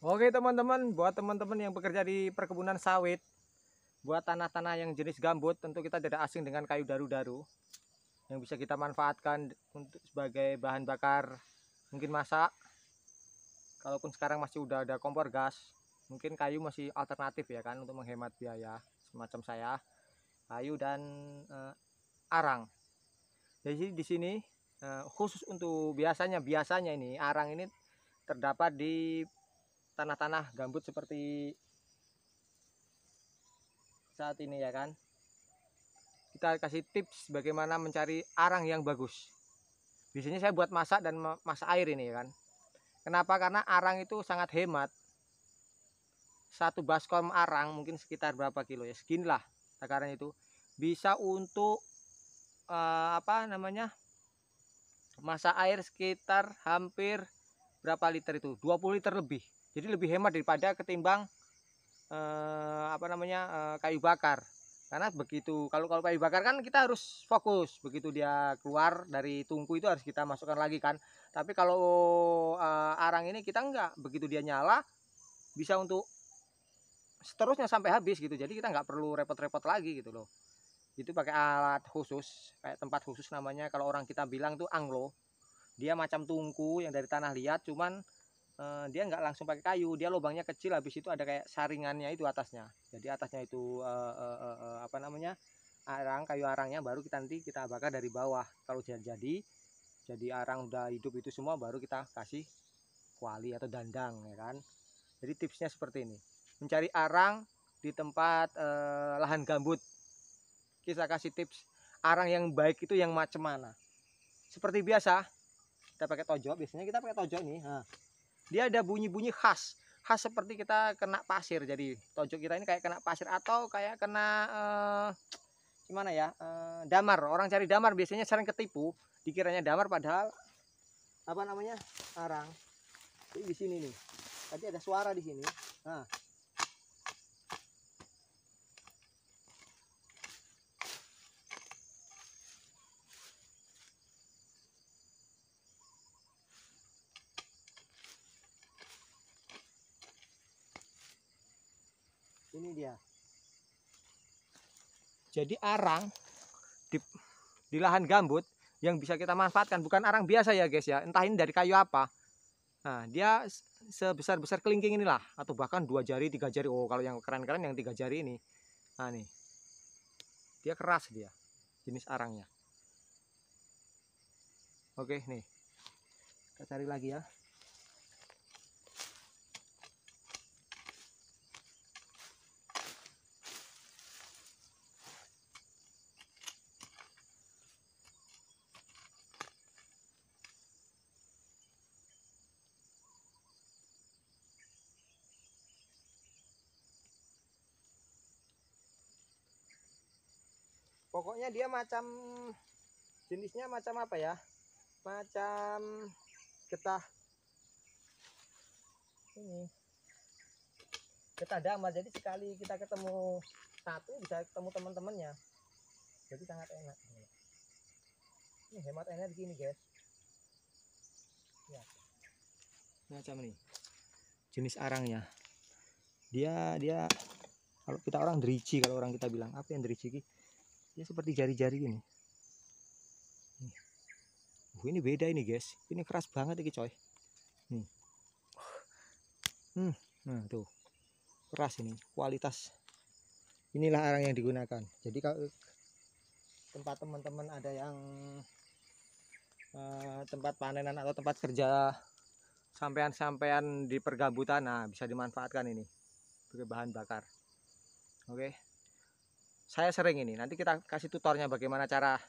Oke teman-teman, buat teman-teman yang bekerja di perkebunan sawit, buat tanah-tanah yang jenis gambut, tentu kita tidak asing dengan kayu daru-daru yang bisa kita manfaatkan untuk sebagai bahan bakar, mungkin masak. Kalaupun sekarang masih udah ada kompor gas, mungkin kayu masih alternatif ya kan untuk menghemat biaya. Semacam saya, kayu dan arang. Jadi di sini khusus untuk biasanya ini arang ini terdapat di tanah-tanah gambut seperti saat ini ya kan. Kita kasih tips bagaimana mencari arang yang bagus. Biasanya saya buat masak dan masak air ini ya kan. Kenapa? Karena arang itu sangat hemat. Satu baskom arang mungkin sekitar berapa kilo ya, seginilah takarannya itu. Bisa untuk masak air sekitar hampir berapa liter itu, 20 liter lebih. Jadi lebih hemat daripada ketimbang kayu bakar. Karena begitu kalau kayu bakar kan kita harus fokus, begitu dia keluar dari tungku itu harus kita masukkan lagi kan. Tapi kalau arang ini kita enggak, begitu dia nyala bisa untuk seterusnya sampai habis gitu. Jadi kita nggak perlu repot-repot lagi gitu loh. Itu pakai alat khusus, kayak tempat khusus namanya, kalau orang kita bilang tuh anglo. Dia macam tungku yang dari tanah liat, cuman dia nggak langsung pakai kayu, dia lubangnya kecil, habis itu ada kayak saringannya itu atasnya. Jadi atasnya itu arang, kayu arangnya, baru kita nanti kita bakar dari bawah. Kalau jadi arang udah hidup itu semua, baru kita kasih kuali atau dandang ya kan. Jadi tipsnya seperti ini, mencari arang di tempat lahan gambut. Kita kasih tips arang yang baik itu yang macam mana. Seperti biasa kita pakai tojok, biasanya kita pakai tojok nih. Nah, dia ada bunyi-bunyi khas seperti kita kena pasir. Jadi tojok kita ini kayak kena pasir atau kayak kena damar. Orang cari damar biasanya sering ketipu, dikiranya damar padahal arang. Jadi di sini nih tadi ada suara di sini. Nah, ini dia. Jadi arang di lahan gambut yang bisa kita manfaatkan bukan arang biasa ya guys ya, entah ini dari kayu apa. Nah, dia sebesar-besar kelingking inilah, atau bahkan 2 jari 3 jari. Oh, kalau yang keren-keren yang 3 jari ini. Nah nih, dia keras, dia jenis arangnya. Oke nih, kita cari lagi ya. Pokoknya dia macam jenisnya macam apa ya, macam getah ini, getah damar. Jadi sekali kita ketemu satu bisa ketemu teman-temannya, jadi sangat enak. Ini hemat energi nih guys ya. Macam nih jenis arangnya, dia kalau kita orang driji, kalau orang kita bilang apa yang driji, dia seperti jari-jari gini. Ini beda ini guys, ini keras banget ini coy. Nah tuh keras, ini kualitas. Inilah arang yang digunakan. Jadi kalau tempat teman-teman ada yang tempat panenan atau tempat kerja sampean-sampean di pergambutan, nah bisa dimanfaatkan ini sebagai bahan bakar. Oke, saya sering ini, nanti kita kasih tutornya bagaimana cara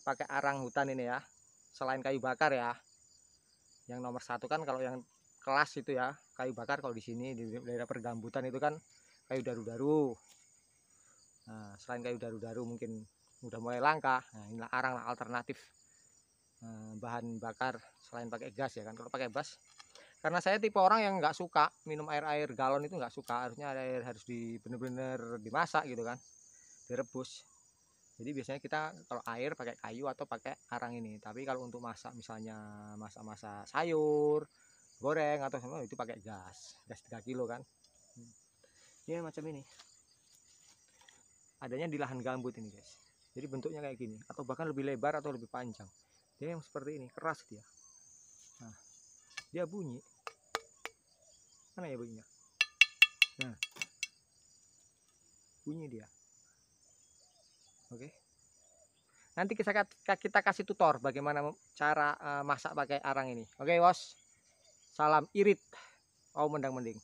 pakai arang hutan ini ya, selain kayu bakar ya. Yang nomor satu kan kalau yang kelas itu ya kayu bakar. Kalau di sini di daerah pergambutan itu kan kayu daru-daru. Nah, selain kayu daru-daru mungkin udah mulai langka, nah inilah arang alternatif bahan bakar selain pakai gas ya kan. Kalau pakai gas, karena saya tipe orang yang nggak suka minum air galon, itu nggak suka. Harusnya air harus bener-bener dimasak gitu kan, direbus. Jadi biasanya kita kalau air pakai kayu atau pakai arang ini. Tapi kalau untuk masak, misalnya masak-masak sayur, goreng atau semua itu pakai gas 3 kilo kan. Ya macam ini. Adanya di lahan gambut ini guys. Jadi bentuknya kayak gini atau bahkan lebih lebar atau lebih panjang. Dia yang seperti ini, keras dia. Nah, dia bunyi. Mana ya bunyinya? Nah, bunyi dia. Oke. Nanti kita kasih tutor bagaimana cara masak pakai arang ini. Oke, bos. Salam irit. Oh, mendang-mending.